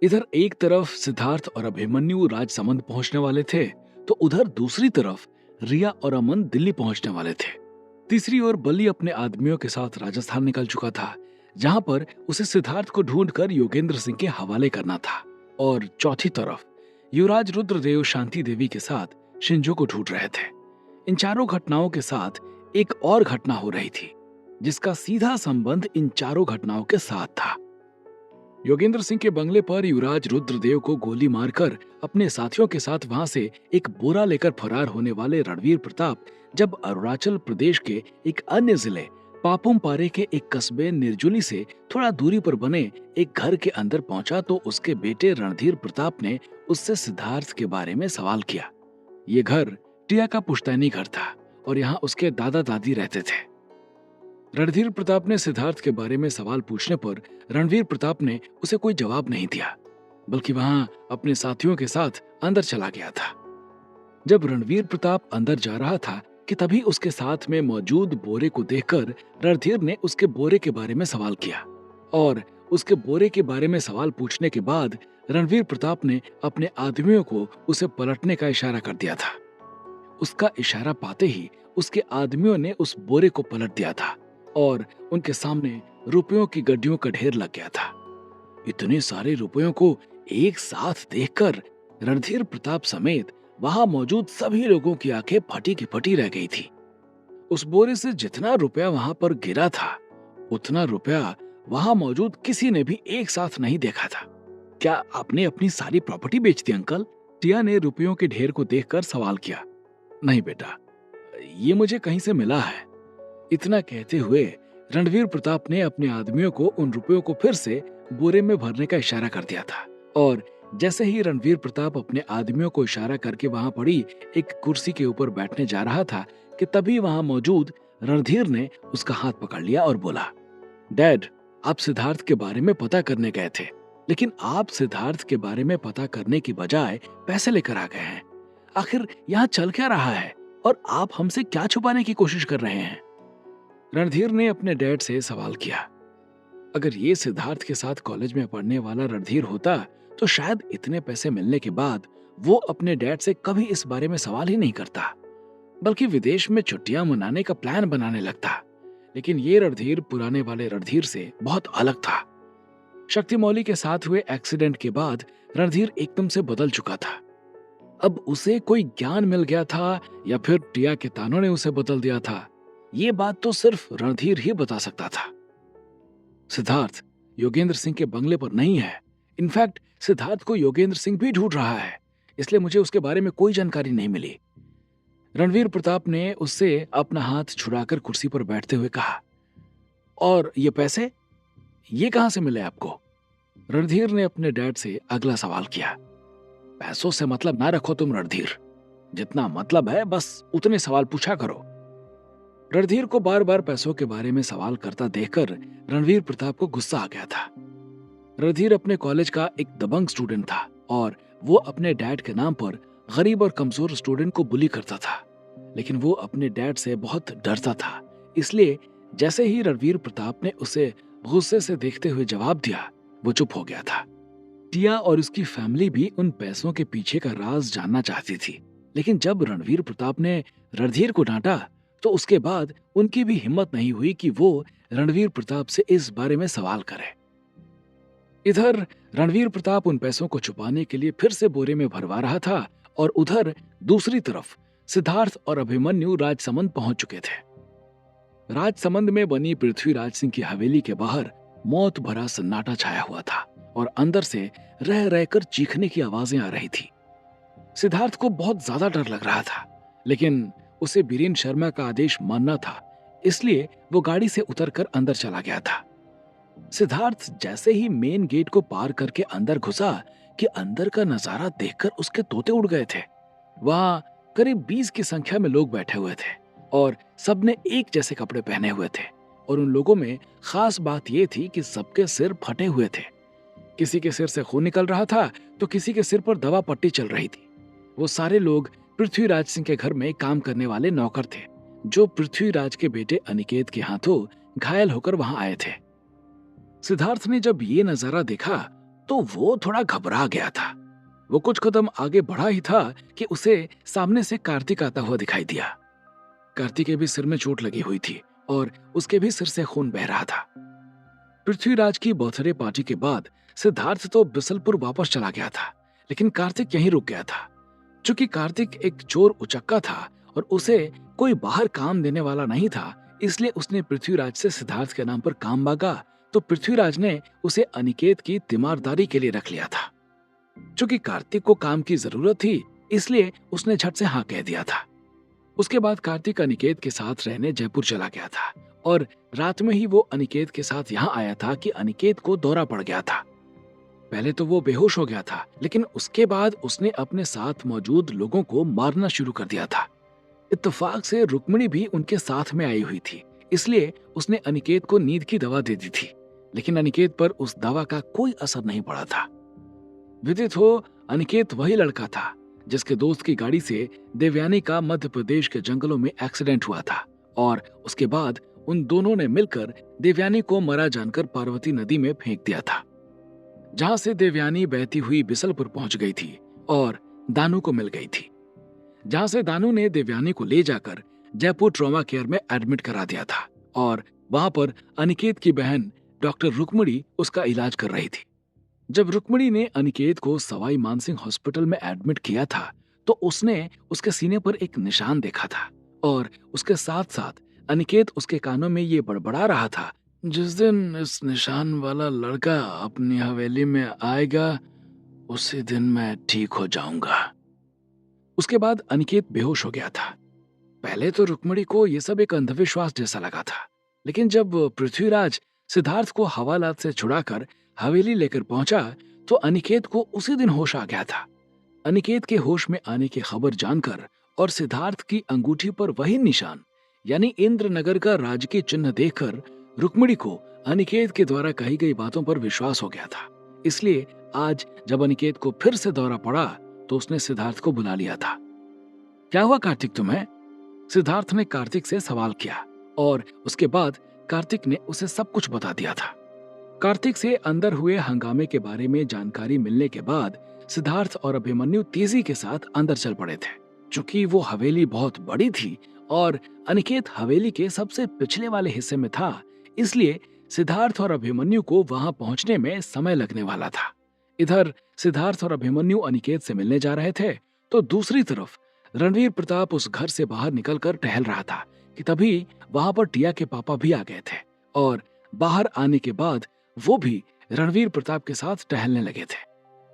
इधर एक तरफ सिद्धार्थ और अभिमन्यु राजसमंद पहुंचने वाले थे, तो उधर दूसरी तरफ रिया और अमन दिल्ली पहुंचने वाले थे। तीसरी ओर बली अपने आदमियों के साथ राजस्थान निकल चुका था, जहां पर उसे सिद्धार्थ को ढूंढकर योगेंद्र सिंह के हवाले करना था। और चौथी तरफ युवराज रुद्रदेव शांति देवी के साथ शिंजो को ढूंढ रहे थे। इन चारों घटनाओं के साथ एक और घटना हो रही थी, जिसका सीधा संबंध इन चारों घटनाओं के साथ था। योगेंद्र सिंह के बंगले पर युवराज रुद्रदेव को गोली मारकर अपने साथियों के साथ वहां से एक बोरा लेकर फरार होने वाले रणवीर प्रताप जब अरुणाचल प्रदेश के एक अन्य जिले पापुम पारे के एक कस्बे निर्जुली से थोड़ा दूरी पर बने एक घर के अंदर पहुंचा, तो उसके बेटे रणधीर प्रताप ने उससे सिद्धार्थ के बारे में सवाल किया। ये घर टिया का पुश्तैनी घर था और यहाँ उसके दादा दादी रहते थे। रणधीर प्रताप ने सिद्धार्थ के बारे में सवाल पूछने पर रणवीर प्रताप ने उसे कोई जवाब नहीं दिया, बल्कि वहां अपने साथियों के साथ अंदर चला गया था। जब रणवीर प्रताप अंदर जा रहा था कि तभी उसके साथ में मौजूद बोरे को देखकर रणधीर ने उसके बोरे के बारे में सवाल किया, और उसके बोरे के बारे में सवाल पूछने के बाद रणवीर प्रताप ने अपने आदमियों को उसे पलटने का इशारा कर दिया था। उसका इशारा पाते ही उसके आदमियों ने उस बोरे को पलट दिया था और उनके सामने रुपयों की गड्डियों का ढेर लग गया था। इतने सारे रुपयों को एक साथ देखकर रणधीर प्रताप समेत वहां मौजूद सभी लोगों की आंखें फटी की फटी रह गई थी। उस बोरे से जितना रुपया वहां पर गिरा था, उतना रुपया वहां मौजूद किसी ने भी एक साथ नहीं देखा था। क्या आपने अपनी सारी प्रॉपर्टी बेच दी अंकल? टिया ने रुपयों के ढेर को देखकर सवाल किया। नहीं बेटा, ये मुझे कहीं से मिला है। इतना कहते हुए रणवीर प्रताप ने अपने आदमियों को उन रुपयों को फिर से बोरे में भरने का इशारा कर दिया था, और जैसे ही रणवीर प्रताप अपने आदमियों को इशारा करके वहां पड़ी एक कुर्सी के ऊपर बैठने जा रहा था कि तभी वहां मौजूद रणधीर ने उसका हाथ पकड़ लिया और बोला, डैड, आप सिद्धार्थ के बारे में पता करने गए थे, लेकिन आप सिद्धार्थ के बारे में पता करने की बजाय पैसे लेकर आ गए हैं। आखिर यहाँ चल क्या रहा है और आप हमसे क्या छुपाने की कोशिश कर रहे हैं? रणधीर ने अपने डैड से सवाल किया। अगर ये सिद्धार्थ के साथ कॉलेज में पढ़ने वाला रणधीर होता तो शायद इतने पैसे मिलने के बाद वो अपने डैड से कभी इस बारे में सवाल ही नहीं करता, बल्कि विदेश में छुट्टियां मनाने का प्लान बनाने लगता। लेकिन ये रणधीर पुराने वाले रणधीर से बहुत अलग था। शक्ति मौली के साथ हुए एक्सीडेंट के बाद रणधीर एकदम से बदल चुका था। अब उसे कोई ज्ञान मिल गया था या फिर टिया के तानों ने उसे बदल दिया था, ये बात तो सिर्फ रणधीर ही बता सकता था। सिद्धार्थ योगेंद्र सिंह के बंगले पर नहीं है। इनफैक्ट सिद्धार्थ को योगेंद्र सिंह भी ढूंढ रहा है, इसलिए मुझे उसके बारे में कोई जानकारी नहीं मिली। रणवीर प्रताप ने उससे अपना हाथ छुड़ाकर कुर्सी पर बैठते हुए कहा, और ये पैसे, ये कहां से मिले आपको? रणधीर ने अपने डैड से अगला सवाल किया। पैसों से मतलब ना रखो तुम रणधीर, जितना मतलब है बस उतने सवाल पूछा करो। रणधीर को बार बार पैसों के बारे में सवाल करता देखकर रणवीर प्रताप को गुस्सा आ गया था। रणधीर अपने कॉलेज का एक दबंग स्टूडेंट था और वो अपने डैड के नाम पर गरीब और कमजोर स्टूडेंट को बुली करता था, लेकिन वो अपने डैड से बहुत डरता था। इसलिए जैसे ही रणवीर प्रताप ने उसे गुस्से से देखते हुए जवाब दिया, वो चुप हो गया था। टिया और उसकी फैमिली भी उन पैसों के पीछे का राज जानना चाहती थी, लेकिन जब रणवीर प्रताप ने रणधीर को डांटा तो उसके बाद उनकी भी हिम्मत नहीं हुई कि वो रणवीर प्रताप से इस बारे में सवाल करे। इधर रणवीर प्रताप उन पैसों को छुपाने के लिए फिर से बोरे में भरवा रहा था, और उधर दूसरी तरफ सिद्धार्थ और अभिमन्यु राजसमंद पहुंच चुके थे। राजसमंद में बनी पृथ्वीराज सिंह की हवेली के बाहर मौत भरा सन्नाटा छाया हुआ था और अंदर से रह रहकर चीखने की आवाजें आ रही थी। सिद्धार्थ को बहुत ज्यादा डर लग रहा था, लेकिन उसे बीरेन शर्मा का आदेश मानना था, इसलिए वो गाड़ी से उतरकर अंदर चला गया था। सिद्धार्थ जैसे ही मेन गेट को पार करके अंदर घुसा कि अंदर का नजारा देखकर उसके तोते उड़ गए थे। वहां करीब 20 की संख्या में लोग बैठे हुए थे और सबने एक जैसे कपड़े पहने हुए थे, और उन लोगों में खास बात यह थी कि सबके सिर फटे हुए थे। किसी के सिर से खून निकल रहा था तो किसी के सिर पर दवा पट्टी चल रही थी। वो सारे लोग पृथ्वीराज सिंह के घर में काम करने वाले नौकर थे, जो पृथ्वीराज के बेटे अनिकेत के हाथों घायल होकर वहां आए थे। सिद्धार्थ ने जब ये नजारा देखा तो वो थोड़ा घबरा गया था। वो कुछ कदम आगे बढ़ा ही था कि उसे सामने से कार्तिक आता हुआ दिखाई दिया। कार्तिक के भी सिर में चोट लगी हुई थी और उसके भी सिर से खून बह रहा था। पृथ्वीराज की बर्थडे पार्टी के बाद सिद्धार्थ तो बिसलपुर वापस चला गया था, लेकिन कार्तिक यहीं रुक गया था। चूंकि कार्तिक एक चोर उचक्का था और उसे कोई बाहर काम देने वाला नहीं था, इसलिए उसने पृथ्वीराज से सिद्धार्थ के नाम पर काम मांगा। तो पृथ्वीराज ने उसे अनिकेत की तीमारदारी के लिए रख लिया था। चूंकि कार्तिक को काम की जरूरत थी, इसलिए उसने झट से हाँ कह दिया था। उसके बाद कार्तिक अनिकेत के साथ रहने जयपुर चला गया था और रात में ही वो अनिकेत के साथ यहाँ आया था कि अनिकेत को दौरा पड़ गया था। पहले तो वो बेहोश हो गया था, लेकिन उसके बाद उसने अपने साथ मौजूद लोगों को मारना शुरू कर दिया था। इत्तेफाक से रुक्मिणी भी उनके साथ में आई हुई थी, इसलिए उसने अनिकेत को नींद की दवा दे दी थी, लेकिन अनिकेत पर उस दवा का कोई असर नहीं पड़ा था। विदित हो, अनिकेत वही लड़का था जिसके दोस्त की गाड़ी से देवयानी का मध्य प्रदेश के जंगलों में एक्सीडेंट हुआ था और उसके बाद उन दोनों ने मिलकर देवयानी को मरा जानकर पार्वती नदी में फेंक दिया था, जहां से देवयानी बहती हुई बिसलपुर पहुंच गई थी और दानू को मिल गई थी, जहां से दानू ने देवयानी को ले जाकर जयपुर ट्रॉमा केयर में एडमिट करा दिया था और वहां पर अनिकेत की बहन डॉक्टर रुक्मिणी उसका इलाज कर रही थी। जब रुक्मिणी ने अनिकेत को सवाई मानसिंह हॉस्पिटल में एडमिट किया था, तो उसने उसके सीने पर एक निशान देखा था और उसके साथ साथ अनिकेत उसके कानों में ये बड़बड़ा रहा था, जिस दिन इस निशान वाला लड़का अपनी हवेली में आएगा, उसी दिन मैं ठीक हो जाऊंगा। उसके बाद अनिकेत बेहोश हो गया था। पहले तो रुक्मिणी को यह सब एक अंधविश्वास जैसा लगा था, लेकिन जब पृथ्वीराज सिद्धार्थ को हवालात से छुड़ाकर हवेली लेकर पहुंचा, तो अनिकेत को उसी दिन होश आ गया था। अनिकेत के होश में आने की खबर जानकर और सिद्धार्थ की अंगूठी पर वही निशान यानी इंद्रनगर का राजकीय चिन्ह देखकर रुक्मिणी को अनिकेत के द्वारा कही गई बातों पर विश्वास हो गया था। इसलिए आज जब अनिकेत को फिर से दौरा पड़ा, तो उसने सिद्धार्थ को बुला लिया था। क्या हुआ कार्तिक तुम्हें? सिद्धार्थ ने कार्तिक से सवाल किया और उसके बाद कार्तिक ने उसे सब कुछ बता दिया था। कार्तिक से अंदर हुए हंगामे के बारे में जानकारी मिलने के बाद सिद्धार्थ और अभिमन्यु तेजी के साथ अंदर चल पड़े थे। चूंकि वो हवेली बहुत बड़ी थी और अनिकेत हवेली के सबसे पिछले वाले हिस्से में था, इसलिए सिद्धार्थ और अभिमन्यु को वहां पहुंचने में समय लगने वाला था। इधर सिद्धार्थ और अभिमन्यु अनिकेत से मिलने जा रहे थे, तो दूसरी तरफ रणवीर प्रताप उस घर से बाहर निकलकर टहल रहा था कि तभी वहां पर टिया के पापा भी आ गए थे और बाहर आने के बाद वो भी रणवीर प्रताप के साथ टहलने लगे थे।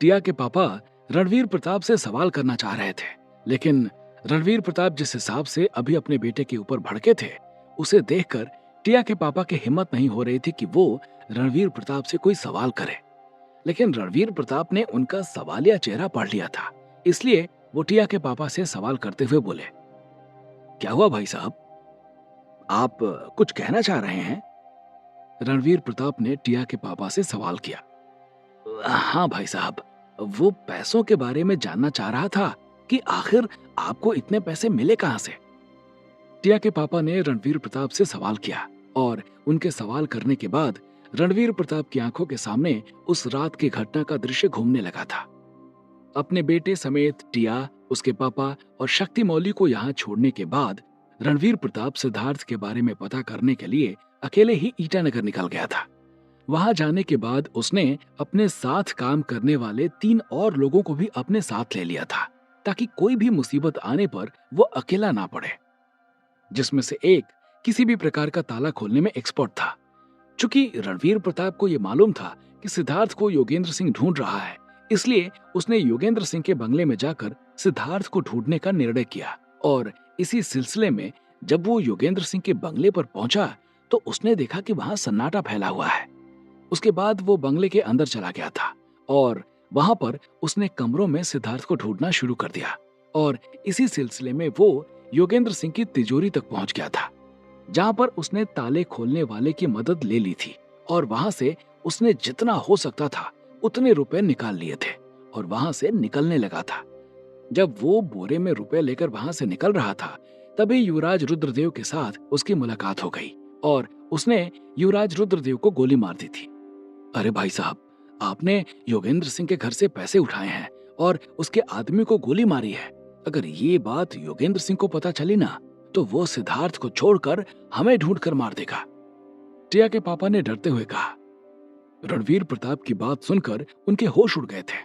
टिया के पापा रणवीर प्रताप से सवाल करना चाह रहे थे, लेकिन रणवीर प्रताप जिस हिसाब से अभी अपने बेटे के ऊपर भड़के थे, उसे देखकर टिया के पापा की हिम्मत नहीं हो रही थी कि वो रणवीर प्रताप से कोई सवाल करे। लेकिन रणवीर प्रताप ने उनका सवालिया चेहरा पढ़ लिया था, इसलिए वो टिया के पापा से सवाल करते हुए बोले, क्या हुआ भाई साहब, आप कुछ कहना चाह रहे हैं? रणवीर प्रताप ने टिया के पापा से सवाल किया। हाँ भाई साहब, वो पैसों के बारे में जानना चाह रहा था कि आखिर आपको इतने पैसे मिले कहां से। टिया के पापा ने रणवीर प्रताप से सवाल किया और उनके सवाल करने के बाद रणवीर प्रताप की आंखों के सामने उस रात की घटना का दृश्य घूमने लगा था। अपने बेटे समेत टिया, उसके पापा और शक्ति मौली को यहाँ छोड़ने के बाद रणवीर प्रताप सिद्धार्थ के बारे में पता करने के लिए अकेले ही ईटानगर निकल गया था। वहां जाने के बाद उसने अपने साथ काम करने वाले 3 और लोगों को भी अपने साथ ले लिया था, ताकि कोई भी मुसीबत आने पर वो अकेला ना पड़े, जिसमें से एक किसी भी प्रकार का ताला खोलने में एक्सपर्ट था। चूंकि रणवीर प्रताप को यह मालूम था कि सिद्धार्थ को योगेंद्र सिंह ढूंढ रहा है, इसलिए उसने योगेंद्र सिंह के बंगले में जाकर सिद्धार्थ को ढूंढने का निर्णय किया। और इसी सिलसिले में जब वो योगेंद्र सिंह के बंगले पर पहुंचा, तो उसने देखा कि वहां सन्नाटा फैला हुआ है। उसके बाद वो बंगले के अंदर चला गया था और वहां पर उसने कमरों में सिद्धार्थ को ढूंढना शुरू कर दिया। और इसी सिलसिले में वो योगेंद्र सिंह की तिजोरी तक पहुंच गया था, जहां पर उसने ताले खोलने वाले की मदद ले ली थी और वहां से उसने जितना हो सकता था उतने रुपए निकाल लिए थे और वहां से निकलने लगा था। जब वो बोरे में रुपए लेकर वहां से निकल रहा था, तभी युवराज रुद्रदेव के साथ उसकी मुलाकात हो गई और उसने युवराज रुद्रदेव को गोली मार दी थी। अरे भाई साहब, आपने योगेंद्र सिंह के घर से पैसे उठाए हैं और उसके आदमी को गोली मारी है। अगर ये बात योगेंद्र सिंह को पता चली ना, तो वो सिद्धार्थ को छोड़कर हमें ढूंढकर मार देगा। टिया के पापा ने डरते हुए कहा। रणवीर प्रताप की बात सुनकर उनके होश उड़ गए थे।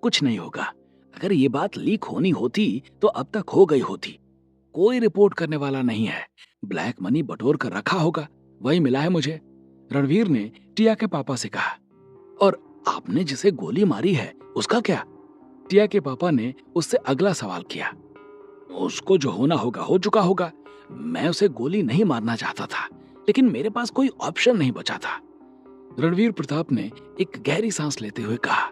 कुछ नहीं होगा, अगर ये बात लीक होनी होती तो अब तक हो गई होती। कोई रिपोर्ट करने वाला नहीं है, ब्लैक मनी बटोर कर रखा होगा, वही मिला है मुझे, रणवीर ने टिया के पापा से कहा। और आपने जिसे गोली मारी है उसका क्या? टिया के पापा ने उससे अगला सवाल किया। उसको जो होना होगा हो चुका होगा। मैं उसे गोली नहीं मारना चाहता था, लेकिन मेरे पास कोई ऑप्शन नहीं बचा था, रणवीर प्रताप ने एक गहरी सांस लेते हुए कहा।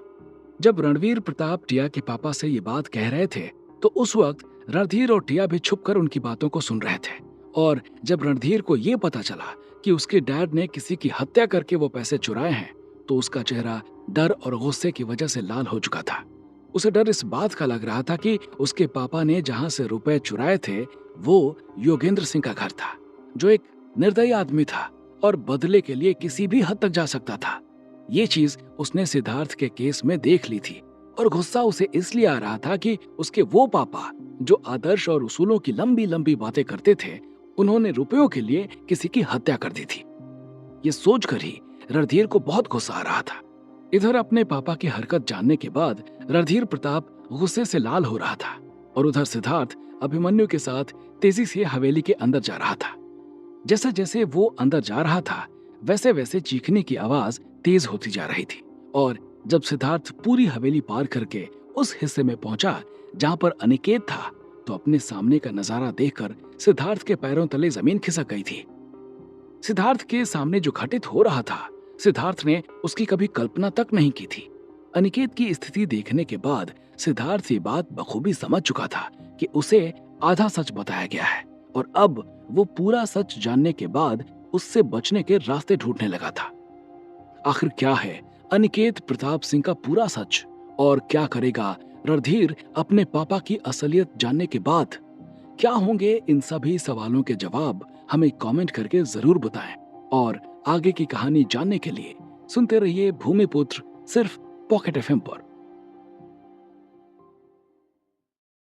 जब रणवीर प्रताप टिया के पापा से ये बात कह रहे थे, तो उस वक्त रणधीर और टिया भी छुपकर उनकी बातों को सुन रहे थे। और जब रणधीर को ये पता चला कि उसके डैड ने किसी की हत्या करके वो पैसे चुराए हैं, तो उसका चेहरा डर और गुस्से की वजह से लाल हो चुका था। उसे डर इस बात का लग रहा था कि उसके पापा ने जहां से रुपए चुराए थे वो योगेंद्र सिंह का घर था, जो एक निर्दयी आदमी था और बदले के लिए किसी भी हद तक जा सकता था। ये चीज उसने सिद्धार्थ के केस में देख ली थी और गुस्सा उसे इसलिए आ रहा था कि उसके वो पापा जो आदर्श और उसूलों की लंबी लंबी बातें करते थे, उन्होंने रुपयों के लिए किसी की हत्या कर दी थी। ये सोचकर ही रणधीर को बहुत गुस्सा आ रहा था। इधर अपने पापा की हरकत जानने के बाद रणधीर प्रताप गुस्से से लाल हो रहा था और उधर सिद्धार्थ अभिमन्यु के साथ तेजी से हवेली के अंदर जा रहा था। जैसे जैसे वो अंदर जा रहा था, वैसे वैसे चीखने की आवाज तेज होती जा रही थी। और जब सिद्धार्थ पूरी हवेली पार करके उस हिस्से में पहुंचा जहां पर अनिकेत था, तो अपने सामने का नजारा देखकर सिद्धार्थ के पैरों तले जमीन खिसक गई थी। सिद्धार्थ के सामने जो घटित हो रहा था, सिद्धार्थ ने उसकी कभी कल्पना तक नहीं की थी। अनिकेत की स्थिति देखने के बाद सिद्धार्थ ये बात बखूबी समझ चुका था कि उसे आधा सच बताया गया है और अब वो पूरा सच जानने के बाद उससे बचने के रास्ते ढूंढने लगा था। आखिर क्या है अनिकेत प्रताप सिंह का पूरा सच, और क्या करेगा रणधीर अपने पापा की असलियत जानने के बाद? क्या होंगे इन सभी सवालों के जवाब? हमें कमेंट करके जरूर बताएं। और आगे की कहानी जानने के लिए सुनते रहिए भूमिपुत्र, सिर्फ पॉकेट एफएम पर।